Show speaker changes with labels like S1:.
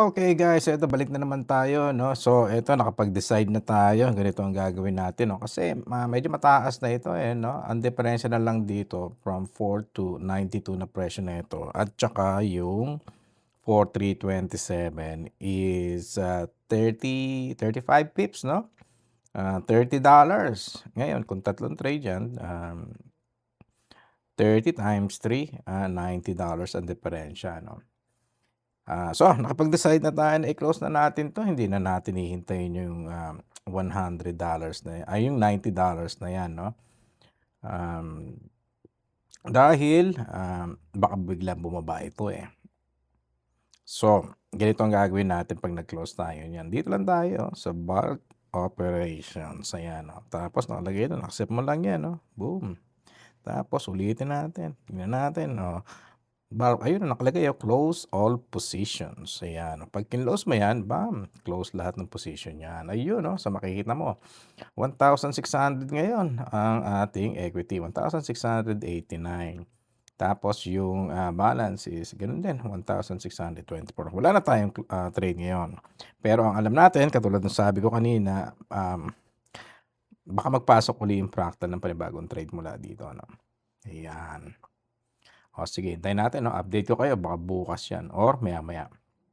S1: Okay guys, eto balik na naman tayo 'no. So eto nakapag-decide na tayo, ganito ang gagawin natin 'no, kasi medyo mataas na ito, eh, 'no. Ang diperensiya na lang dito from 4 to 92 na presyo nito at tsaka yung 4327 is, 35 pips 'no, $30. Ngayon kung tatlong trade 'yan, 30 times 3, $90 ang diperensiya 'no. So nakapag-decide na tayo na i-close na natin 'to, hindi na natin hihintayin yung, $100 na yung $90 na 'yan 'no. Um, Dahil, baka biglang bumaba ito, eh. So, ganito ang gagawin natin 'pag nag-close tayo niyan. Dito lang tayo sa bulk operations, ayan, oh. Tapos nakalagay dun, accept mo lang 'yan, oh, boom. Tapos ulitin natin, tingnan natin, oh. Ayun na nakalagay, oh, close all positions, ayan. Pag kinlose mo 'yan, bam, close lahat ng position niyan. Ayun, oh, so makikita mo 1,600 ngayon ang ating equity, 1,689. Tapos yung, balance is gano'n din, 1,624. Wala na tayong, trade ngayon. Pero ang alam natin katulad ng sabi ko kanina, baka magpasok uli yung fractal ng panibagong trade mula dito, ano. Ayan. O sige, hintayin natin 'no, update ko kayo baka bukas 'yan or maya-maya.